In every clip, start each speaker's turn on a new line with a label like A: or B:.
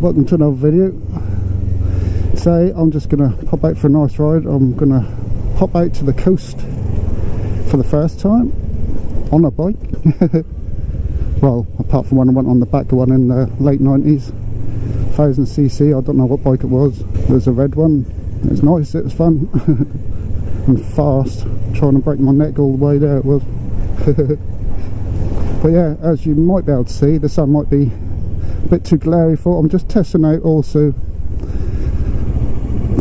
A: welcome to another video. Today I'm just going to pop out for a nice ride. I'm going to pop out to the coast for the first time on a bike. Well, apart from when I went on the back of one in the late 90s, 1000cc, I don't know what bike it was. It was a red one. It was nice, it was fun and fast. Trying to break my neck all the way there it was. But yeah, as you might be able to see, the sun might be a bit too glary for it. I'm just testing out also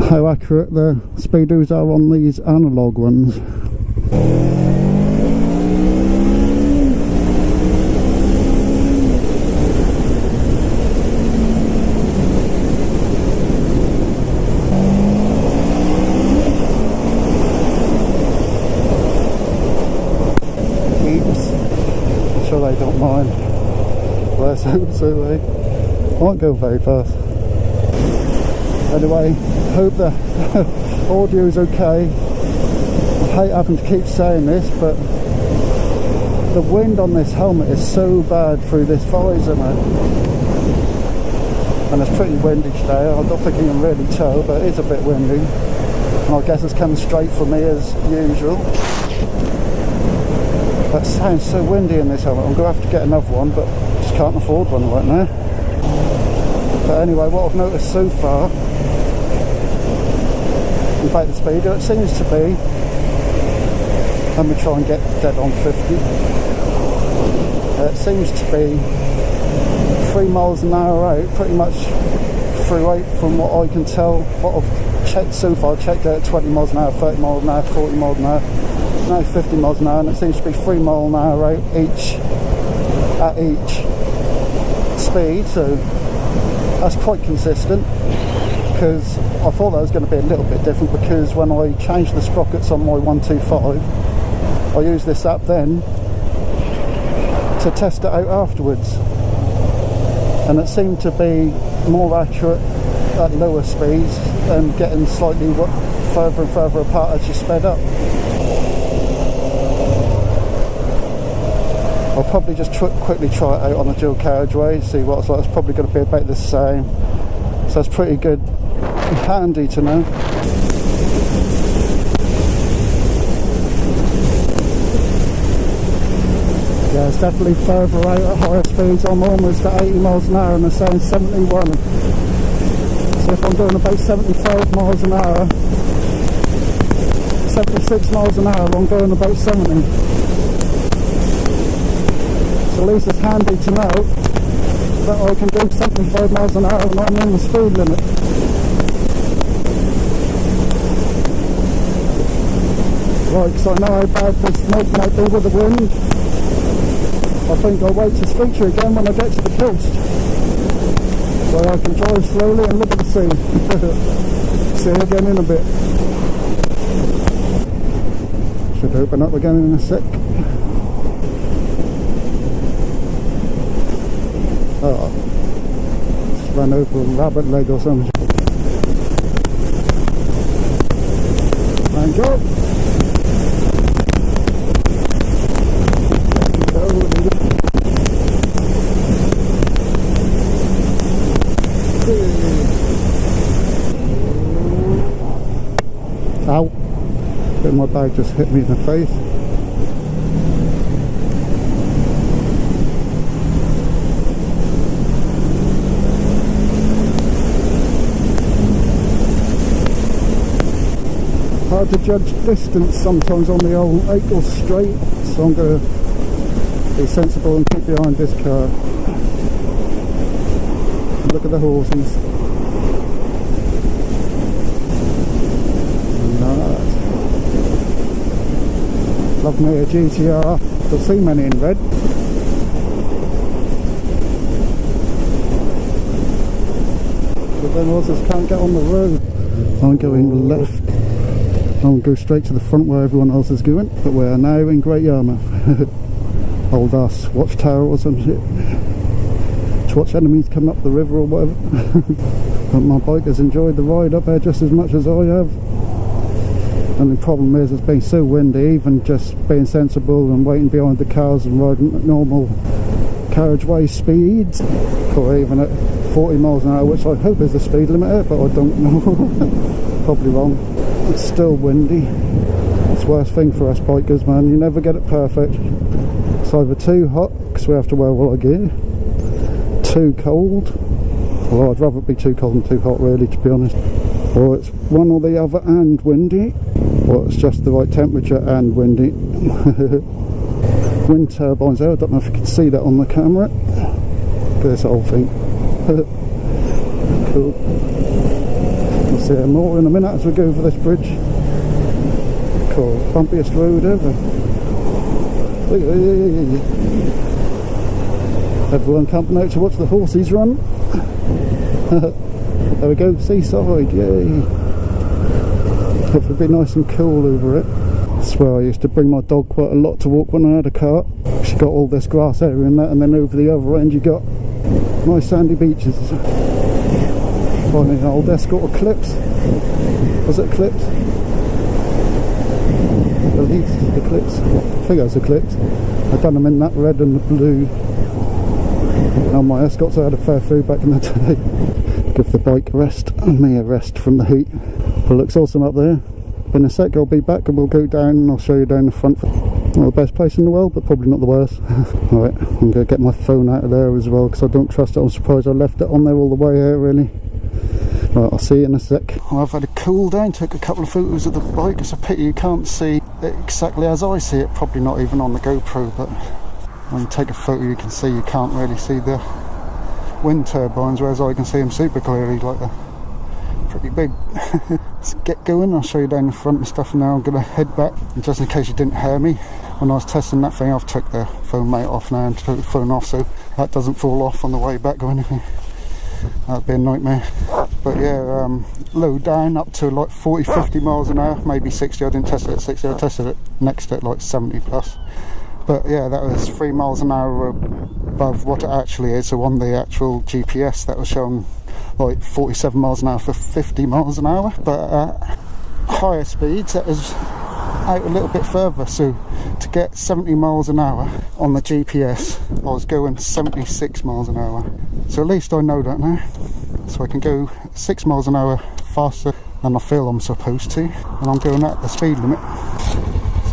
A: how accurate the Speedos are on these analog ones. Sure they don't mind. Bless them, so they won't go very fast. Anyway, hope the audio is okay. I hate having to keep saying this, but the wind on this helmet is so bad through this visor, man. And it's pretty windy today. I don't think you can really tell, but it is a bit windy. And I guess it's coming straight for me as usual. That sounds so windy in this helmet. I'm going to have to get another one, but just can't afford one right now. But anyway, what I've noticed so far about the Speedo, it seems to be, let me try and get dead on 50, it seems to be 3 miles an hour out, pretty much through out from what I can tell. What I've checked so far, I checked out at 20 miles an hour, 30 miles an hour, 40 miles an hour, now 50 miles an hour, and it seems to be 3 miles an hour out at each speed, so that's quite consistent. Because I thought that was going to be a little bit different, because when I changed the sprockets on my 125, I used this app then to test it out afterwards, and it seemed to be more accurate at lower speeds and getting slightly further and further apart as you sped up. I'll probably just quickly try it out on a dual carriageway, see what it's like. It's probably going to be about the same, so it's pretty good, handy to know. Yeah, it's definitely further out at higher speeds. I'm almost at 80 miles an hour and it's saying 71. So if I'm doing about 75 miles an hour, 76 miles an hour, I'm going about 70. So at least it's handy to know that I can do 75 miles an hour when I'm in the speed limit. Right, so I know how bad this might be with the wind. I think I'll wait to speak to you again when I get to the coast, so I can drive slowly and look at the sea. See you again in a bit. Should open up again in a sec. Oh, just ran over a rabbit leg or something. Thank you. Ow! Bit of my bag just hit me in the face. Hard to judge distance sometimes on the old 8 straight, so I'm going to be sensible and keep behind this car. Look at the horses. Nice. Love me a GTR. Don't see many in red. But then horses can't get on the road. I'm going left. I'll go straight to the front where everyone else is going, but we are now in Great Yarmouth. Old ass watchtower or some shit. To watch enemies come up the river or whatever. But my bike has enjoyed the ride up there just as much as I have. And the problem is it's been so windy, even just being sensible and waiting behind the cars and riding at normal carriageway speeds, or even at 40 miles an hour, which I hope is the speed limiter, but I don't know. Probably wrong. It's still windy. It's the worst thing for us bikers, man. You never get it perfect. It's either too hot, because we have to wear all our gear, too cold, well, I'd rather it be too cold than too hot, really, to be honest, or it's one or the other and windy, or it's just the right temperature and windy. Wind turbines there, I don't know if you can see that on the camera. Look at this whole thing. Cool. We'll see more in a minute as we go over this bridge. Cool, bumpiest road ever. Everyone camping out to watch the horses run. There we go, seaside, yay. Hopefully it'll be nice and cool over it. I swear I used to bring my dog quite a lot to walk when I had a cart. She got all this grass area in that, and then over the other end you got nice sandy beaches. Finding an old Escort Eclipse. Was it Eclipse? I believe it's Eclipse. I think it was Eclipse. I've done them in that red and the blue. On my Escorts I had a fair few back in the day. Give the bike a rest, and me a rest from the heat. But it looks awesome up there. In a sec I'll be back and we'll go down and I'll show you down the front. Not the best place in the world, but probably not the worst. Alright, I'm going to get my phone out of there as well, because I don't trust it. I'm surprised I left it on there all the way here, really. Right, I'll see you in a sec. Well, I've had a cool down, took a couple of photos of the bike. It's a pity you can't see it exactly as I see it, probably not even on the GoPro, but when you take a photo you can see, you can't really see the wind turbines, whereas I can see them super clearly, like they're pretty big. Let's get going, I'll show you down the front and stuff, and now I'm going to head back. And just in case you didn't hear me, when I was testing that thing, I've took the phone mount off now and took the phone off so that doesn't fall off on the way back or anything. That'd be a nightmare. But yeah, low down up to like 40-50 miles an hour, maybe 60. I didn't test it at 60, I tested it next to it like 70 plus. But yeah, that was 3 miles an hour above what it actually is. So on the actual GPS that was showing like 47 miles an hour for 50 miles an hour. But at higher speeds that was out a little bit further. So to get 70 miles an hour on the GPS, I was going 76 miles an hour. So at least I know that now. So I can go 6 miles an hour faster than I feel I'm supposed to. And I'm going at the speed limit.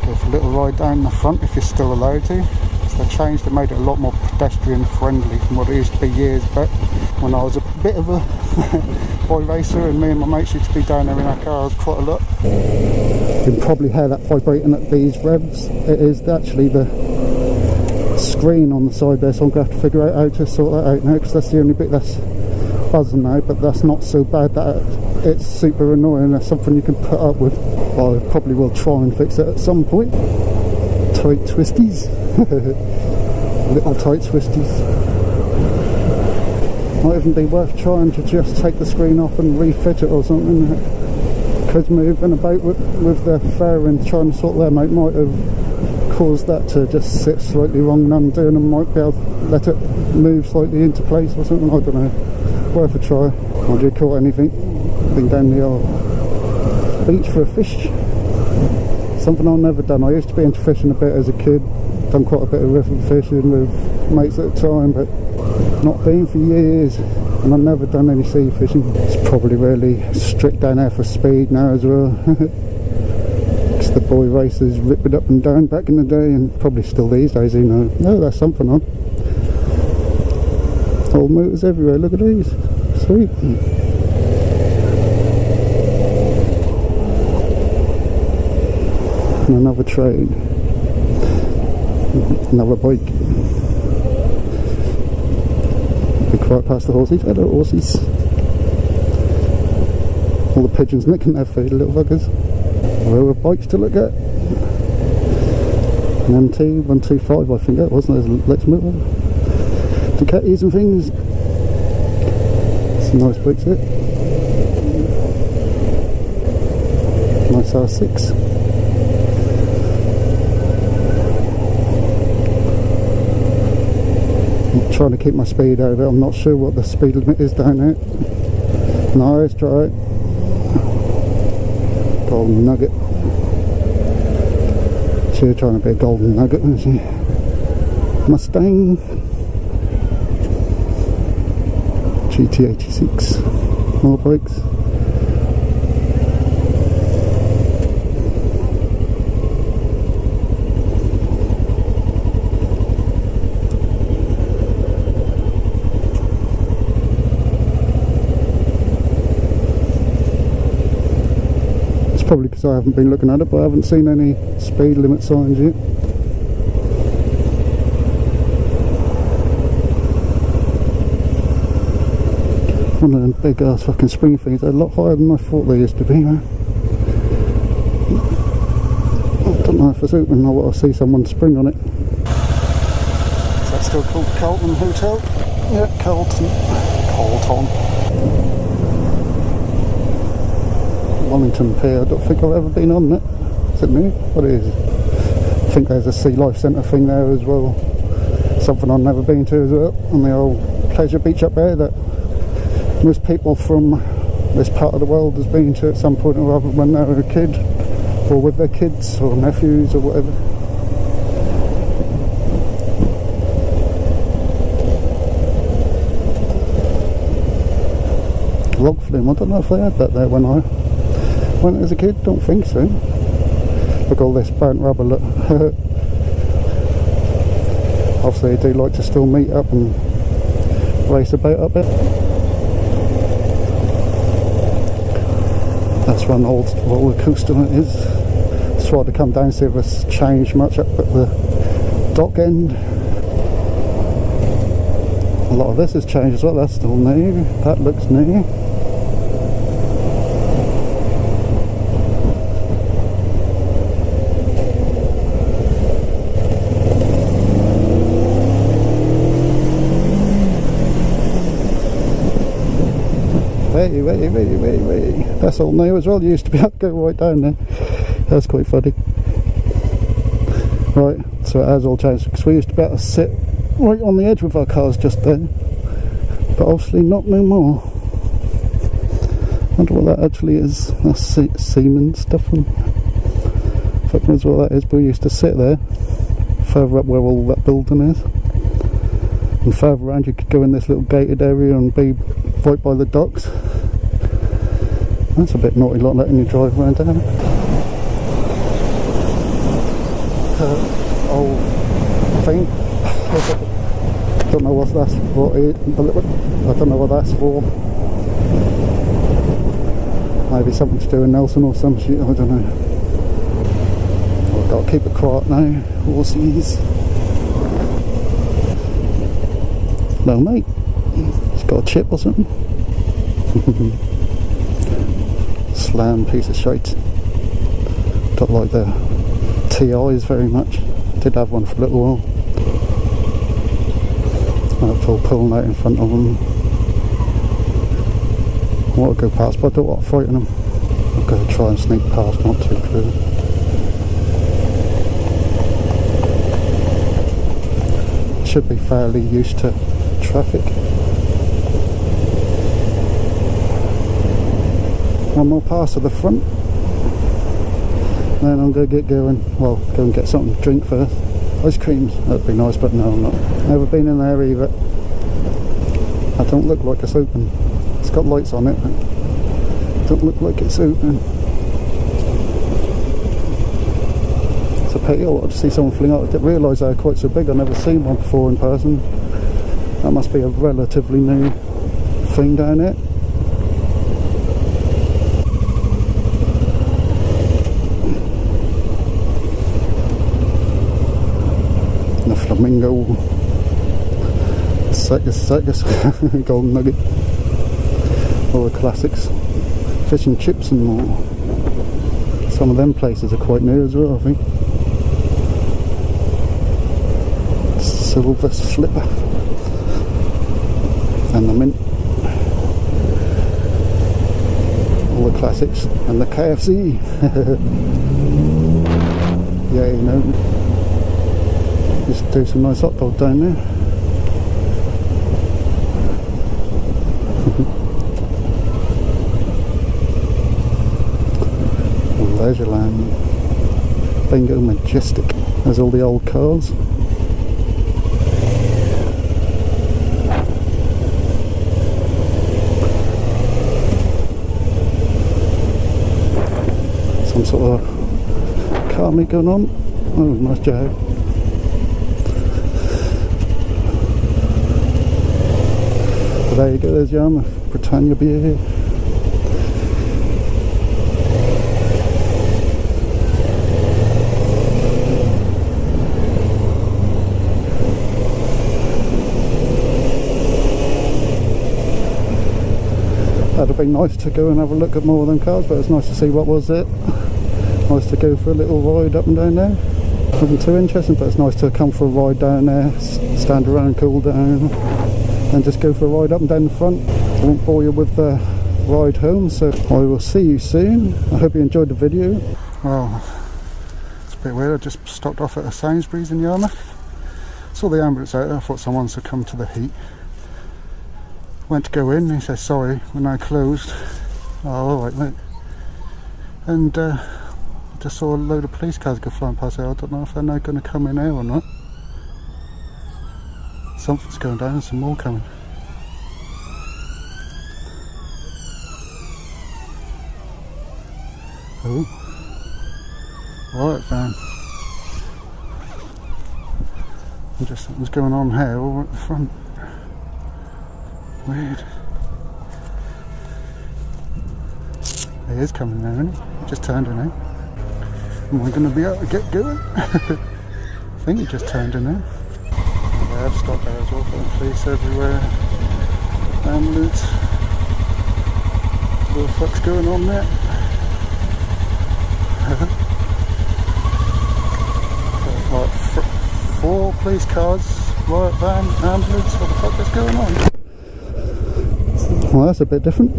A: Go for a little ride down the front if you're still allowed to. So they changed, they made it a lot more pedestrian friendly from what it used to be years back when I was a bit of a boy racer, and me and my mates used to be down there in our cars quite a lot. You can probably hear that vibrating at these revs. It is actually the screen on the side there, so I'm going to have to figure out how to sort that out now, because that's the only bit that's buzzing now, but that's not so bad that it's super annoying. That's something you can put up with. I probably will try and fix it at some point. Tight twisties. Little tight twisties. Might even be worth trying to just take the screen off and refit it or something. Because moving about with the fairing, trying to sort them out might have caused that to just sit slightly wrong and undoing, and might be able to let it move slightly into place or something. I don't know. Worth a try. Have you caught anything? Been down the old beach for a fish. Something I've never done. I used to be into fishing a bit as a kid. Done quite a bit of river fishing with mates at the time, but not been for years. And I've never done any sea fishing. It's probably really strict down there for speed now as well. Because the boy racers ripped it up and down back in the day, and probably still these days, you know. No, there's something on. Old motors everywhere, look at these. Sweet. And another train. Another bike. Be quite past the horses. Hello horses. All the pigeons nicking their food, little buggers. Row of bikes to look at. An MT 125 I think that was. There's Lex Motor. Ducatis and things. Some nice bikes here. Nice R6. I'm trying to keep my speed over. I'm not sure what the speed limit is down there. Nice try. Golden nugget. She's trying to be a golden nugget, isn't she? Mustang. GT86, more brakes. Probably because I haven't been looking at it, but I haven't seen any speed limit signs yet. One of them big ass fucking spring things, they're a lot higher than I thought they used to be, man. I don't know if it's open or what, I'll see someone spring on it. Is that still called Carlton Hotel? Yeah, Carlton. Wellington Pier. I don't think I've ever been on it. Is it new? What is it? I think there's a Sea Life Centre thing there as well. Something I've never been to as well. On the old pleasure beach up there that most people from this part of the world has been to at some point or other when they were a kid, or with their kids or nephews or whatever. Log flume, I don't know if they had that there when I went as a kid, don't think so. Look, all this burnt rubber, look. Obviously they do like to still meet up and race about up there. That's one old roller coaster it is. Just tried to come down and see if it's changed much up at the dock end. A lot of this has changed as well, that's still new. That looks new. Wait. That's all new as well. You used to be able to go right down there. That's quite funny. Right, so it has all changed because we used to be able to sit right on the edge with our cars just then, but obviously not no more. I wonder what that actually is. That's Siemens stuff. Fuck knows what that is, but we used to sit there further up where all that building is, and further around you could go in this little gated area and be right by the docks. That's a bit naughty, like letting you drive around there. Old thing. I don't know what that's for. I don't know what that's for. Maybe something to do with Nelson or some shit, I don't know. I've got to keep it quiet now. Horsies. No mate. He's got a chip or something. Slam piece of shite. Don't like the TIs very much. Did have one for a little while. That's all pulling out in front of them. I want to go past, but I don't want to frighten them. I'm going to try and sneak past, not too clear. Should be fairly used to traffic. One more pass to the front, then I'm going to get going. Well, go and get something to drink first. Ice creams, that'd be nice, but no, I'm not. Never been in there either. I don't look like it's open. It's got lights on it, but it don't look like it's open. It's a pity. I wanted to see someone fling out. I didn't realise they were quite so big. I've never seen one before in person. That must be a relatively new thing down there. Flamingo, circus, golden nugget, all the classics, fish and chips and more. Some of them places are quite new as well, I think. Silver Slipper and the Mint, all the classics, and the KFC. Yeah, you know. Just do some nice hot dog down there. Leisureland, Bingo Majestic. There's all the old cars. some sort of car meet going on. Oh, nice jag. But there you go, there's Yarmouth, Britannia beer. That'd have been nice to go and have a look at more of them cars, but it's nice to see what was it. Nice to go for a little ride up and down there. Nothing too interesting, but it's nice to come for a ride down there, stand around, cool down, and just go for a ride up and down the front. I won't bore you with the ride home, so I will see you soon. I hope you enjoyed the video. Well, it's a bit weird. I just stopped off at a Sainsbury's in Yarmouth. Saw the ambulance out there. I thought someone had come to the heat. Went to go in, he said sorry, we're now closed. Oh, alright mate. And just saw a load of police cars go flying past there. I don't know if they're now going to come in here or not. Something's going down and some more coming. Oh. Right then. Just something's going on here all at the front. Weird. He is coming now, isn't he? He just turned in now. Am I going to be able to get going? I think he just turned in now. Yeah, I've stopped there as well. Police everywhere. Ambulance. What the fuck's going on there? Like 4 police cars, riot van, ambulance. What the fuck is going on? Well, that's a bit different.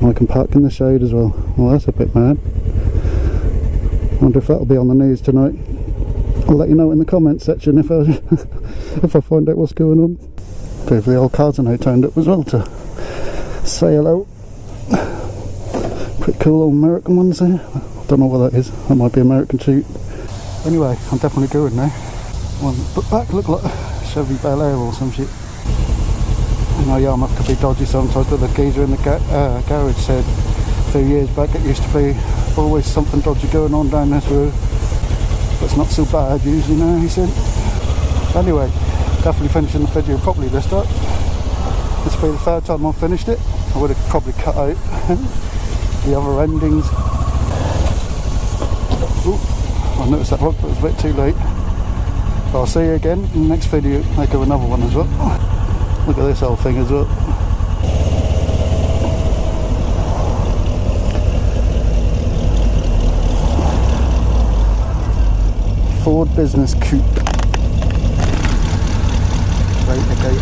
A: I can park in the shade as well. Well, that's a bit mad. Wonder if that'll be on the news tonight. I'll let you know in the comments section if I if I find out what's going on. If the old cars now turned up as well to say hello. Pretty cool old American ones there. Don't know what that is. That might be American too. Anyway, I'm definitely going now. One look back, look like a Chevy Bel Air or some shit. You know, Yarmouth could be dodgy sometimes, but the geezer in the garage said a few years back it used to be always something dodgy going on down this road, but it's not so bad usually now, he said. Anyway, definitely finishing the video properly this time. This will be the 3rd time I've finished it. I would have probably cut out the other endings. Ooh, I noticed that rock, but it was a bit too late. But I'll see you again in the next video. I'll go another one as well. Look at this old thing as well. Ford Business Coupe. Right, okay.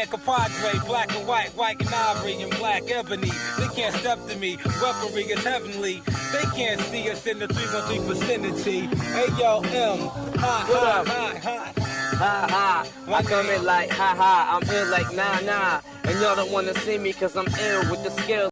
B: Compadre, black and white and ivory, and black ebony. They can't step to me, weaponry is heavenly. They can't see us in the 313 vicinity. Hey yo, M, ha. I come in like ha, I'm ill like nah, and y'all don't wanna see me cause I'm ill with the skill.